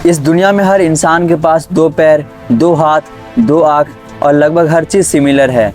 इस दुनिया में हर इंसान के पास 2 पैर, 2 हाथ, 2 आँख और लगभग हर चीज़ सिमिलर है।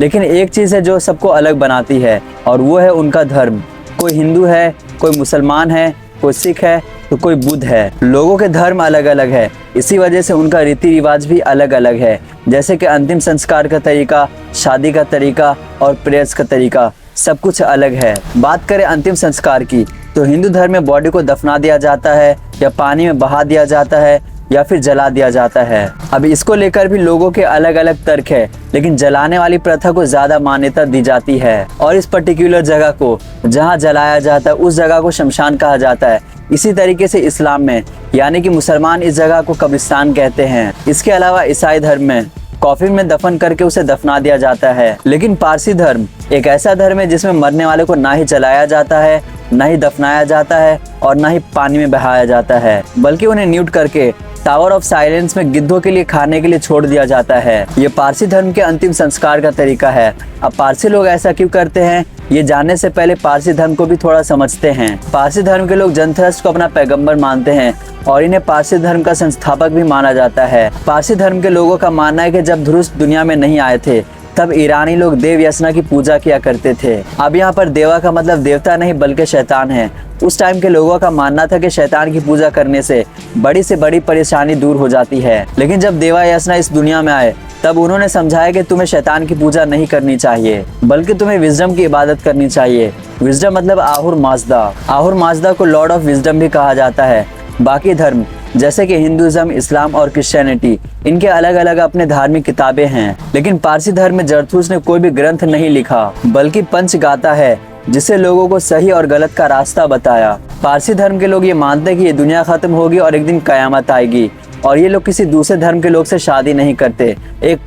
लेकिन एक चीज़ है जो सबको अलग बनाती है और वो है उनका धर्म। कोई हिंदू है, कोई मुसलमान है, कोई सिख है तो कोई बुद्ध है। लोगों के धर्म अलग अलग है, इसी वजह से उनका रीति रिवाज भी अलग अलग है। जैसे कि अंतिम संस्कार का तरीका, शादी का तरीका और प्रेयर्स का तरीका, सब कुछ अलग है। बात करें अंतिम संस्कार की तो हिंदू धर्म में बॉडी को दफना दिया जाता है या पानी में बहा दिया जाता है या फिर जला दिया जाता है। अब इसको लेकर भी लोगों के अलग अलग तर्क है, लेकिन जलाने वाली प्रथा को ज्यादा मान्यता दी जाती है और इस पर्टिकुलर जगह को जहां जलाया जाता है उस जगह को शमशान कहा जाता है। इसी तरीके से इस्लाम में यानी कि मुसलमान इस जगह को कब्रिस्तान कहते हैं। इसके अलावा ईसाई धर्म में कॉफिन में दफन करके उसे दफना दिया जाता है। लेकिन पारसी धर्म एक ऐसा धर्म है जिसमें मरने वाले को ना ही जलाया जाता है, ना ही दफनाया जाता है और ना ही पानी में बहाया जाता है, बल्कि उन्हें न्यूट करके टावर ऑफ साइलेंस में गिद्धों के लिए खाने के लिए छोड़ दिया जाता है। ये पारसी धर्म के अंतिम संस्कार का तरीका है। अब पारसी लोग ऐसा क्यों करते हैं, ये जानने से पहले पारसी धर्म को भी थोड़ा समझते हैं। पारसी धर्म के लोग जरथुस्त्र को अपना पैगंबर मानते हैं और इन्हें पारसी धर्म का संस्थापक भी माना जाता है। पारसी धर्म के लोगों का मानना है कि जब ध्रुव दुनिया में नहीं आए थे तब ईरानी लोग देव याचना की पूजा किया करते थे। अब यहाँ पर देवा का मतलब देवता नहीं बल्कि शैतान है। उस टाइम के लोगों का मानना था कि शैतान की पूजा करने से बड़ी परेशानी दूर हो जाती है। लेकिन जब देवा याचना इस दुनिया में आए तब उन्होंने समझाया कि तुम्हें शैतान की पूजा नहीं करनी चाहिए बल्कि तुम्हें विजडम की इबादत करनी चाहिए। विजडम मतलब आहुर माजदा। आहुर माजदा को लॉर्ड ऑफ विजडम भी कहा जाता है। बाकी धर्म जैसे कि हिंदुइज्म, इस्लाम और क्रिश्चियनिटी, इनके अलग अलग अपने धार्मिक किताबें हैं। लेकिन पारसी धर्म में जरथुस्त्र ने कोई भी ग्रंथ नहीं लिखा बल्कि पंच गाथा है जिससे लोगों को सही और गलत का रास्ता बताया। पारसी धर्म के लोग ये मानते हैं कि ये दुनिया खत्म होगी और एक दिन कयामत आएगी और ये लोग किसी दूसरे धर्म के लोग से शादी नहीं करते। एक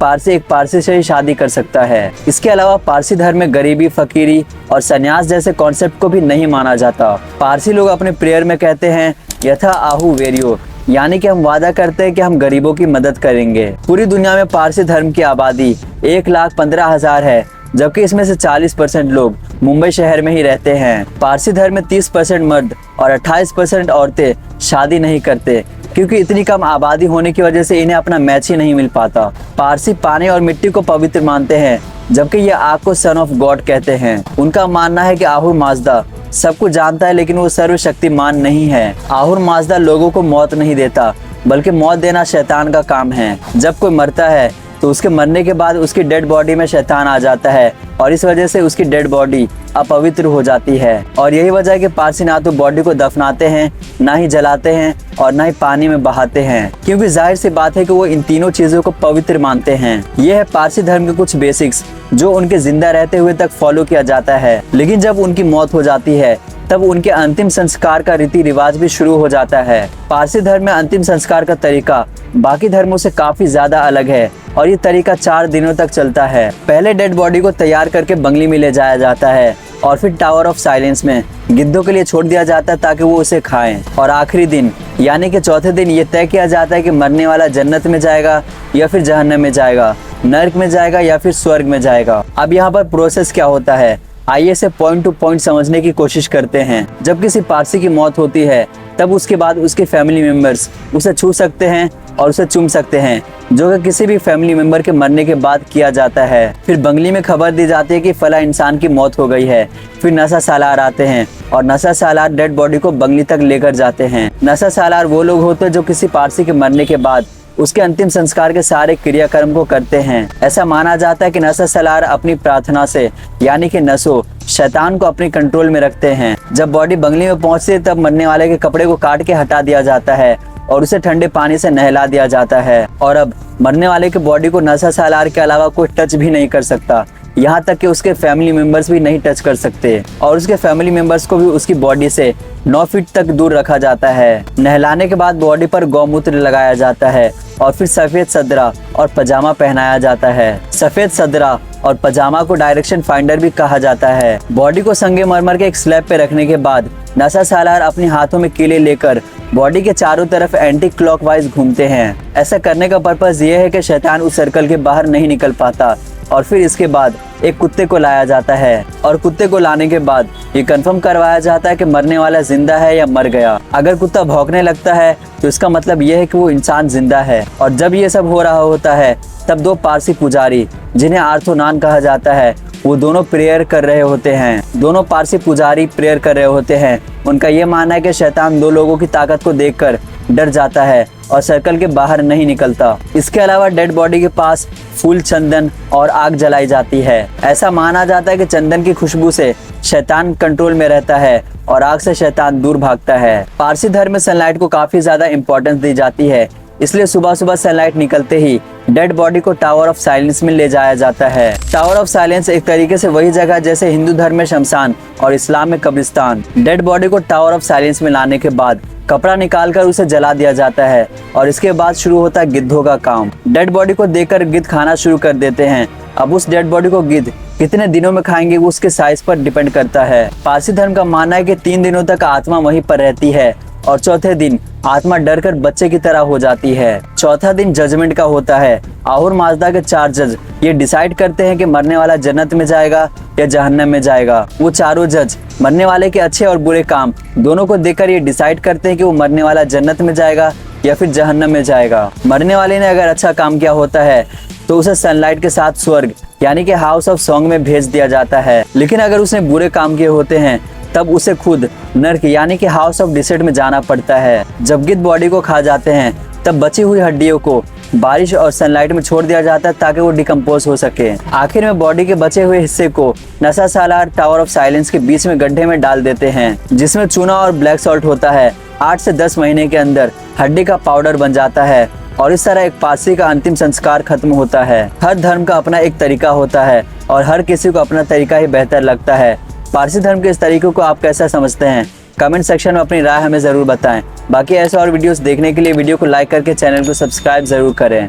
पारसी से ही शादी कर सकता है। इसके अलावा पारसी धर्म में गरीबी, फकीरी और संन्यास जैसे कॉन्सेप्ट को भी नहीं माना जाता। पारसी लोग अपने प्रेयर में कहते हैं यथा आहु वेरियो, यानी कि हम वादा करते हैं कि हम गरीबों की मदद करेंगे। पूरी दुनिया में पारसी धर्म की आबादी 1,15,000 है, जबकि इसमें से 40% लोग मुंबई शहर में ही रहते हैं। पारसी धर्म में 30% मर्द और 28% औरतें शादी नहीं करते क्योंकि इतनी कम आबादी होने की वजह से इन्हें अपना मैच ही नहीं मिल पाता। पारसी पानी और मिट्टी को पवित्र मानते हैं, जबकि ये आग को सन ऑफ गॉड कहते हैं। उनका मानना है कि आहुर माजदा सब कुछ जानता है लेकिन वो सर्वशक्तिमान नहीं है। आहुर माजदा लोगों को मौत नहीं देता बल्कि मौत देना शैतान का काम है। जब कोई मरता है तो उसके मरने के बाद उसकी डेड बॉडी में शैतान आ जाता है और इस वजह से उसकी डेड बॉडी अपवित्र हो जाती है। और यही वजह है कि पारसी ना तो बॉडी को दफनाते हैं, ना ही जलाते हैं और ना ही पानी में बहाते हैं, क्योंकि जाहिर सी बात है कि वो इन तीनों चीजों को पवित्र मानते हैं। ये है पारसी धर्म के कुछ बेसिक्स जो उनके जिंदा रहते हुए तक फॉलो किया जाता है। लेकिन जब उनकी मौत हो जाती है तब उनके अंतिम संस्कार का रीति रिवाज भी शुरू हो जाता है। पारसी धर्म में अंतिम संस्कार का तरीका बाकी धर्मों से काफी ज्यादा अलग है और ये तरीका 4 दिनों तक चलता है। पहले डेड बॉडी को तैयार करके बंगली में ले जाया जाता है और फिर टावर ऑफ साइलेंस में गिद्धों के लिए छोड़ दिया जाता है ताकि वो उसे खाएं। और आखिरी दिन यानी कि चौथे दिन ये तय किया जाता है कि मरने वाला जन्नत में जाएगा या फिर जहन्नम में जाएगा, नर्क में जाएगा या फिर स्वर्ग में जाएगा। अब यहाँ पर प्रोसेस क्या होता है, आइए से पॉइंट टू पॉइंट समझने की कोशिश करते हैं। जब किसी पारसी की मौत होती है तब उसके बाद उसके फैमिली मेंबर्स उसे छू सकते हैं और उसे चूम सकते हैं, जो कि किसी भी फैमिली मेंबर के मरने के बाद किया जाता है। फिर बंगली में खबर दी जाती है कि फला इंसान की मौत हो गई है। फिर नशा सालार आते हैं और नशा सालार डेड बॉडी को बंगली तक लेकर जाते हैं। नशा सालार वो लोग होते हैं जो किसी पारसी के मरने के बाद उसके अंतिम संस्कार के सारे क्रियाक्रम को करते हैं। ऐसा माना जाता है कि नशा सालार अपनी प्रार्थना से यानी कि नशो शैतान को अपने कंट्रोल में रखते हैं। जब बॉडी बंगली में पहुंचती है तब मरने वाले के कपड़े को काट के हटा दिया जाता है और उसे ठंडे पानी से नहला दिया जाता है। और अब मरने वाले के बॉडी को नशा सालार के अलावा कोई टच भी नहीं कर सकता, यहाँ तक कि उसके फैमिली मेंबर्स भी नहीं टच कर सकते और उसके फैमिली मेंबर्स को भी उसकी बॉडी से 9 फीट तक दूर रखा जाता है। नहलाने के बाद बॉडी पर गौमूत्र लगाया जाता है और फिर सफेद सदरा और पजामा पहनाया जाता है। सफेद सदरा और पजामा को डायरेक्शन फाइंडर भी कहा जाता है। बॉडी को संगमरमर के एक स्लैब पे रखने के बाद नसा सालार अपने हाथों में कीले लेकर बॉडी के चारों तरफ एंटी क्लॉकवाइज घूमते हैं। ऐसा करने का पर्पस ये है कि शैतान उस सर्कल के बाहर नहीं निकल पाता और फिर इसके बाद एक कुत्ते को लाया जाता है और कुत्ते को लाने के बाद ये कंफर्म करवाया जाता है कि मरने वाला जिंदा है या मर गया। अगर कुत्ता भौंकने लगता है तो इसका मतलब ये है कि वो इंसान जिंदा है। और जब ये सब हो रहा होता है तब दो पारसी पुजारी, जिन्हें आर्थोनान कहा जाता है, वो दोनों प्रेयर कर रहे होते हैं। दोनों पारसी पुजारी प्रेयर कर रहे होते हैं। उनका ये मानना है कि शैतान दो लोगों की ताकत को देखकर डर जाता है और सर्कल के बाहर नहीं निकलता। इसके अलावा डेड बॉडी के पास फूल, चंदन और आग जलाई जाती है। ऐसा माना जाता है कि चंदन की खुशबू से शैतान कंट्रोल में रहता है और आग से शैतान दूर भागता है। पारसी धर्म में सनलाइट को काफी ज्यादा इंपॉर्टेंस दी जाती है, इसलिए सुबह सुबह सनलाइट निकलते ही डेड बॉडी को टावर ऑफ साइलेंस में ले जाया जाता है। टावर ऑफ साइलेंस एक तरीके से वही जगह जैसे हिंदू धर्म में शमशान और इस्लाम में कब्रिस्तान। डेड बॉडी को टावर ऑफ साइलेंस में लाने के बाद कपड़ा निकालकर उसे जला दिया जाता है और इसके बाद शुरू होता है गिद्धों का काम। डेड बॉडी को देखकर गिद्ध खाना शुरू कर देते हैं। अब उस डेड बॉडी को गिद्ध कितने दिनों में खाएंगे वो उसके साइज पर डिपेंड करता है। पारसी धर्म का मानना है कि 3 दिनों तक आत्मा वहीं पर रहती है और चौथे दिन आत्मा डरकर बच्चे की तरह हो जाती है। चौथा दिन जजमेंट का होता है। आहुर माजदा के 4 जज ये डिसाइड करते हैं कि मरने वाला जन्नत में जाएगा या जहन्नम में जाएगा। वो चारों जज मरने वाले के अच्छे और बुरे काम दोनों को देखकर ये डिसाइड करते हैं कि वो मरने वाला जन्नत में जाएगा या फिर जहन्नम में जाएगा। मरने वाले ने अगर अच्छा काम किया होता है तो उसे सनलाइट के साथ स्वर्ग यानी कि हाउस ऑफ सॉन्ग में भेज दिया जाता है। लेकिन अगर उसने बुरे काम किए होते हैं तब उसे खुद नर्क यानी कि हाउस ऑफ डिसेड में जाना पड़ता है। जब गिद्ध बॉडी को खा जाते हैं तब बची हुई हड्डियों को बारिश और सनलाइट में छोड़ दिया जाता है ताकि वो डिकम्पोज हो सके। आखिर में बॉडी के बचे हुए हिस्से को नसा सालार टावर ऑफ साइलेंस के बीच में गड्ढे में डाल देते हैं, जिसमें चूना और ब्लैक सॉल्ट होता है। 8 से 10 महीने के अंदर हड्डी का पाउडर बन जाता है और इस तरह एक पारसी का अंतिम संस्कार खत्म होता है। हर धर्म का अपना एक तरीका होता है और हर किसी को अपना तरीका ही बेहतर लगता है। पारसी धर्म के इस तरीके को आप कैसा समझते हैं? कमेंट सेक्शन में अपनी राय हमें जरूर बताएं। बाकी ऐसे और वीडियोस देखने के लिए वीडियो को लाइक करके चैनल को सब्सक्राइब जरूर करें।